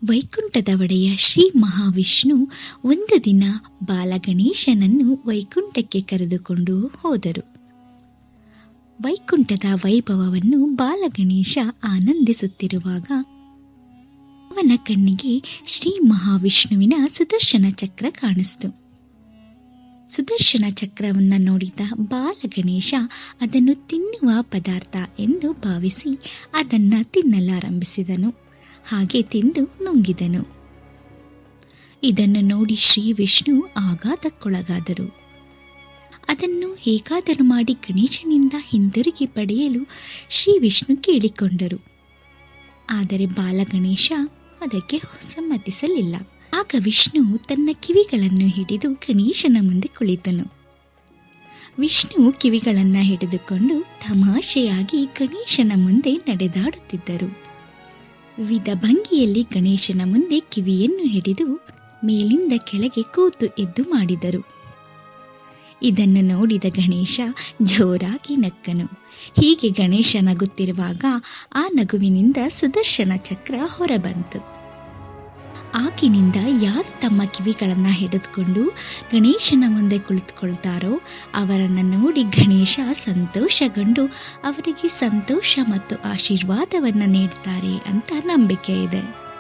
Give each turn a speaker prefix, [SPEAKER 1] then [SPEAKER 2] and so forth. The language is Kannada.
[SPEAKER 1] ವೈಕುಂಠದ ಒಡೆಯ ಶ್ರೀ ಮಹಾವಿಷ್ಣು ಒಂದು ದಿನ ಬಾಲಗಣೇಶನನ್ನು ವೈಕುಂಠಕ್ಕೆ ಕರೆದುಕೊಂಡು ಹೋದರು. ವೈಕುಂಠದ ವೈಭವವನ್ನು ಬಾಲಗಣೇಶ ಆನಂದಿಸುತ್ತಿರುವಾಗ ಅವನ ಕಣ್ಣಿಗೆ ಶ್ರೀ ಮಹಾವಿಷ್ಣುವಿನ ಸುದರ್ಶನ ಚಕ್ರ ಕಾಣಿಸ್ತು. ಸುದರ್ಶನ ಚಕ್ರವನ್ನು ನೋಡಿದ ಬಾಲಗಣೇಶ ಅದನ್ನು ತಿನ್ನುವ ಪದಾರ್ಥ ಎಂದು ಭಾವಿಸಿ ಅದನ್ನು ತಿನ್ನಲಾರಂಭಿಸಿದನು. ಹಾಗೆ ತಿಂದು ನುಂಗಿದನು. ಇದನ್ನು ನೋಡಿ ಶ್ರೀ ವಿಷ್ಣು ಆಘಾತಕ್ಕೊಳಗಾದರು. ಅದನ್ನು ಹೇಗಾದರೂ ಮಾಡಿ ಗಣೇಶನಿಂದ ಹಿಂದಿರುಗಿ ಪಡೆಯಲು ಶ್ರೀ ವಿಷ್ಣು ಕೇಳಿಕೊಂಡರು. ಆದರೆ ಬಾಲಗಣೇಶ ಅದಕ್ಕೆ ಸಮ್ಮತಿಸಲಿಲ್ಲ. ಆಗ ವಿಷ್ಣು ತನ್ನ ಕಿವಿಗಳನ್ನು ಹಿಡಿದು ಗಣೇಶನ ಮುಂದೆ ಕುಳಿತನು. ವಿಷ್ಣು ಕಿವಿಗಳನ್ನು ಹಿಡಿದುಕೊಂಡು ತಮಾಷೆಯಾಗಿ ಗಣೇಶನ ಮುಂದೆ ನಡೆದಾಡುತ್ತಿದ್ದರು. ವಿವಿಧ ಭಂಗಿಯಲ್ಲಿ ಗಣೇಶನ ಮುಂದೆ ಕಿವಿಯನ್ನು ಹಿಡಿದು ಮೇಲಿಂದ ಕೆಳಗೆ ಕೂತು ಎದ್ದು ಮಾಡಿದರು. ಇದನ್ನು ನೋಡಿದ ಗಣೇಶ ಜೋರಾಗಿ ನಕ್ಕನು. ಹೀಗೆ ಗಣೇಶ ನಗುತ್ತಿರುವಾಗ ಆ ನಗುವಿನಿಂದ ಸುದರ್ಶನ ಚಕ್ರ ಹೊರಬಂತು. ಆಗಿನಿಂದ ಯಾರು ತಮ್ಮ ಕಿವಿಗಳನ್ನು ಹಿಡಿದುಕೊಂಡು ಗಣೇಶನ ಮುಂದೆ ಕುಳಿತುಕೊಳ್ತಾರೋ ಅವರನ್ನು ನೋಡಿ ಗಣೇಶ ಸಂತೋಷಗೊಂಡು ಅವರಿಗೆ ಸಂತೋಷ ಮತ್ತು ಆಶೀರ್ವಾದವನ್ನು ನೀಡ್ತಾರೆ ಅಂತ ನಂಬಿಕೆ ಇದೆ.